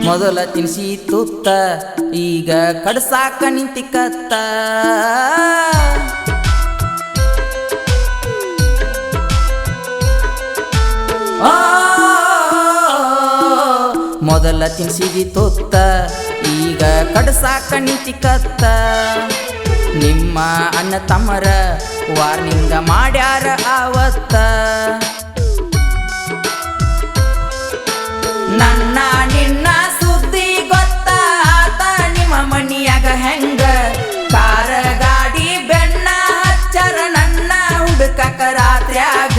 ಮೊದಲ ತಿನ್ಸಿ ತುತ್ತ ಈಗ ಕಡ್ಸಾಕ ನಿಂತಿಕತ್ತ ಮೊದಲ ತಿನ್ಸಿದಿ ತುತ್ತ ಈಗ ಕಡ್ಸಾಕ ನಿಂತಿಕತ್ತ ನಿಮ್ಮ ಅಣ್ಣ ತಮ್ಮರ ವಾರ್ನಿಂಗ ಮಾಡ್ಯಾರ ಆವತ್ತ ನನ್ನ ನಿನ್ನ ಸುದ್ದಿ ಗೊತ್ತಾತ ನಿಮ್ಮ ಮನಿಯಾಗ ಹೆಂಗ ಕಾರ ಗಾಡಿ ಬೆಣ್ಣ ಹಚ್ಚರ ನನ್ನ ಹುಡುಕಕ ರಾತ್ರ್ಯಾಗ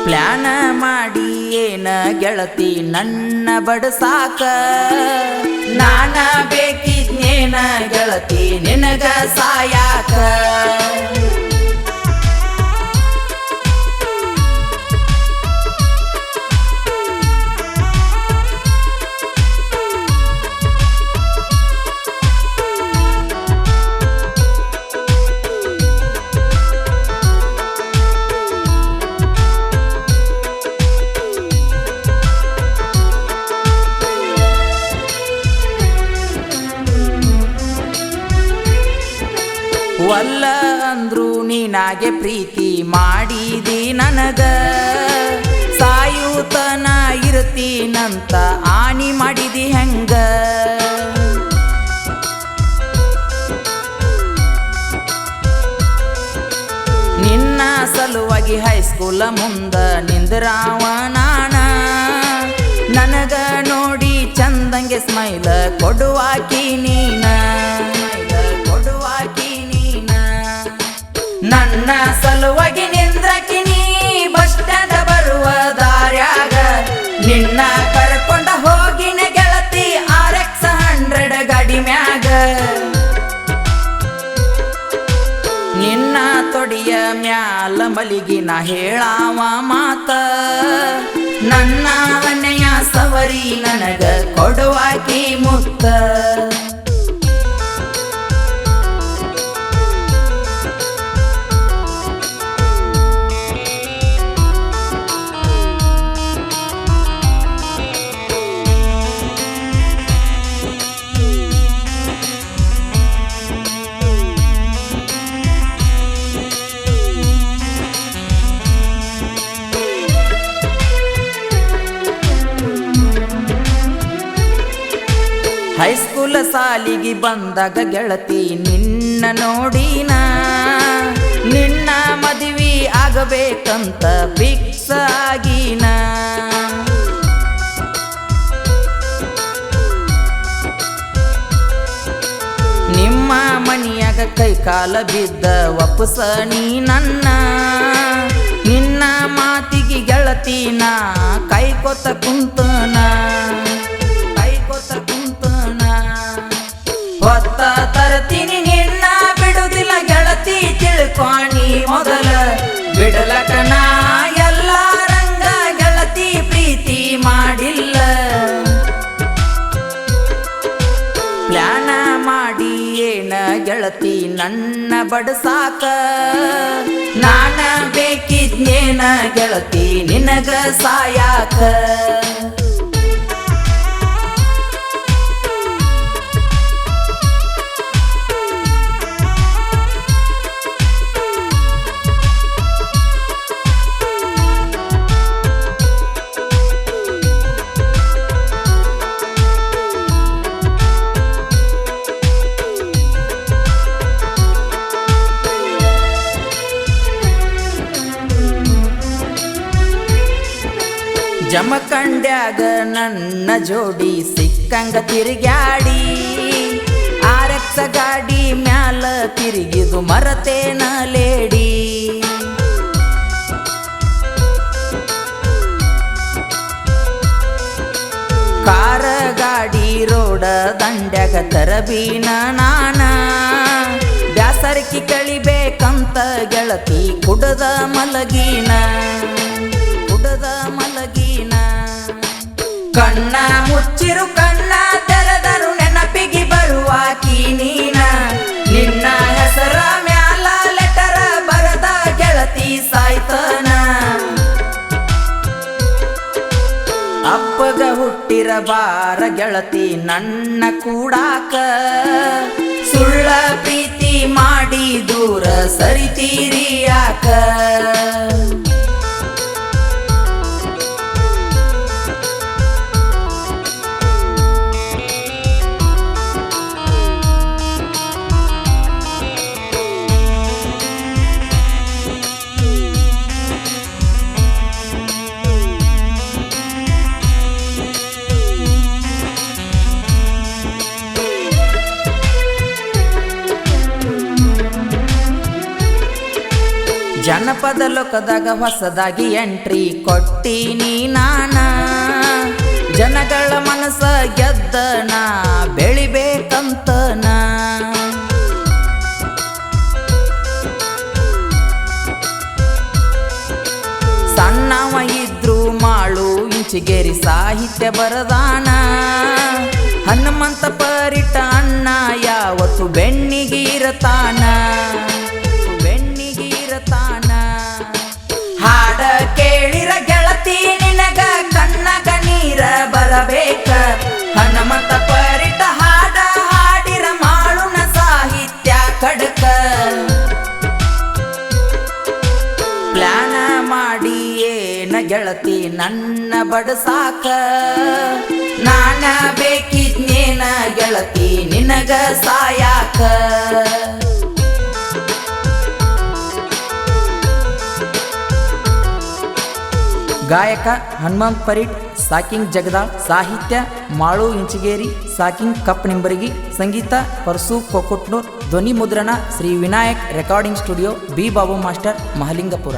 ಪ್ಲಾನ ಮಾಡಿ ಏನ ಗೆಳತಿ ನನ್ನ ಬಡಸಾಕ ನಾನ ಬೇಕಿದ್ನೇನ ಗೆಳತಿ ನಿನಗ ಸಾಯಾಕ ವಲ್ಲ ಅಂದ್ರು ನೀನಾಗೆ ಪ್ರೀತಿ ಮಾಡಿದಿ ನನಗ ಸಾಯುತನ ಇರ್ತೀನಂತ ಆನಿ ಮಾಡಿದಿ ಹೆಂಗ ನಿನ್ನ ಸಲುವಾಗಿ ಹೈಸ್ಕೂಲ ಮುಂದ ನಿಂದ್ರಾವ ನಾನ ನನಗ ನೋಡಿ ಚಂದಂಗೆ ಸ್ಮೈಲ ಕೊಡುವಾಕಿ ನೀನ ನನ್ನ ಸಲುವಾಗಿ ನಿಂದ್ರಕಿನಿ ಬಸ್ ಸ್ಟ್ಯಾಂಡ್ ಬರುವ ದಾರ್ಯಾಗ ನಿನ್ನ ಕರ್ಕೊಂಡ ಹೋಗಿನ ಗೆಳತಿ RX 100 ಗಾಡಿ ಮ್ಯಾಗ ನಿನ್ನ ತೊಡಿಯ ಮ್ಯಾಲ ಮಲಿಗಿನ ಹೇಳಾವ ಮಾತ ನನ್ನ ಮನೆಯ ಸವರಿ ನನಗ ಕೊಡುವಾಕಿ ಮುತ್ತ ಹೈಸ್ಕೂಲ ಸಾಲಿಗೆ ಬಂದಾಗ ಗೆಳತಿ ನಿನ್ನ ನೋಡಿನ ನಿನ್ನ ಮದುವೆ ಆಗಬೇಕಂತ ಫಿಕ್ಸ್ ಆಗಿನ ನಿಮ್ಮ ಮನಿಯಾಗ ಕೈ ಕಾಲ ಬಿದ್ದ ವಾಪಸ ನೀ ನನ್ನ ನಿನ್ನ ಮಾತಿಗೆ ಗೆಳತಿನ ಕೈಕೊತ ಕುಂತನ ಹೊತ್ತ ತರ್ತೀನಿ ನಿನ್ನ ಬಿಡುದಿಲ್ಲ ಗೆಳತಿ ತಿಳ್ಕೊಣಿ ಮೊದಲ ಬಿಡಲಕನ ಎಲ್ಲ ರಂಗ ಗೆಳತಿ ಪ್ರೀತಿ ಮಾಡಿಲ್ಲ ಪ್ಲಾನ ಮಾಡಿ ಏನ ಗೆಳತಿ ನನ್ನ ಬಡಸಾಕ ನಾನ ಬೇಕಿದ್ನೇನ ಗೆಳತಿ ನಿನಗ ಸಾಯಾಕ ಜಮಖಂಡ್ಯಾಗ ನನ್ನ ಜೋಡಿ ಸಿಕ್ಕಂಗ ತಿರುಗ್ಯಾಡಿ RX ಗಾಡಿ ಮ್ಯಾಲ ತಿರುಗಿದು ಮರತೇನ ಲೇಡಿ ಕಾರ ಗಾಡಿ ರೋಡ ದಂಡ್ಯಾಗ ತರಬೀನ ನಾನ ಬ್ಯಾಸರಕಿ ಕಳಿಬೇಕಂತ ಗೆಳತಿ ಕುಡದ ಮಲಗಿನ ಕಣ್ಣ ಮುಚ್ಚಿರು ಕಣ್ಣ ತೆರೆದರು ನೆನಪಿಗೆ ಬರುವಾಕಿ ನೀನ ನಿನ್ನ ಹೆಸರ ಮ್ಯಾಲ ಲೆಟರ ಬರದ ಗೆಳತಿ ಸಾಯ್ತನ ಕೊಟ್ಟಿರಬಾರ ಗೆಳತಿ ನನ್ನ ಕೂಡಾಕ ಸುಳ್ಳ ಪ್ರೀತಿ ಮಾಡಿ ದೂರ ಸರಿತೀರಿ ಯಾಕ ಜನಪದ ಲೋಕದಾಗ ಹೊಸದಾಗಿ ಎಂಟ್ರಿ ಕೊಟ್ಟೀನಿ ನಾನ ಜನಗಳ ಮನಸ್ಸ ಗೆದ್ದನ ಬೆಳಿಬೇಕಂತನ ಸಣ್ಣವ ಇದ್ರು ಮಾಳು ಇಂಚಿಗೇರಿ ಸಾಹಿತ್ಯ ಬರದಾನ ಹನುಮಂತ ಪರಿಟ ಅಣ್ಣ ಯಾವತ್ತು ಬೆನ್ನಿಗಿರತಾನ ಹಾಡ ಕೇಳಿರ ಗೆಳತಿ ನಿನಗ ಕಣ್ಣಗ ನೀರ ಬರಬೇಕ ಹನುಮಂತ ಪರಿಟ ಹಾಡ ಹಾಡಿರ ಮಾಳುನ ಸಾಹಿತ್ಯ ಕಡಕ ಪ್ಲಾನ ಮಾಡಿ ಏನ ಗೆಳತಿ ನನ್ನ ಬಡಸಾಕ ನಾನ ಬೇಕಿದ್ನೇನ ಗೆಳತಿ ನಿನಗ ಸಾಯಾಕ ಗಾಯಕ ಹನುಮಂತ ಪರಿಟ್ ಸಾಕಿಂಗ್ ಜಗದಾಳ್ ಸಾಹಿತ್ಯ ಮಾಳು ಇಂಚಿಗೇರಿ ಸಾಕಿಂಗ್ ಕಪ್ ನಿಂಬರಗಿ ಸಂಗೀತ ಪರಸು ಕೊಕೊಟ್ನೂರ್ ಧ್ವನಿ ಮುದ್ರಣ Shri Vinayak recording studio B Babu master Mahalingapura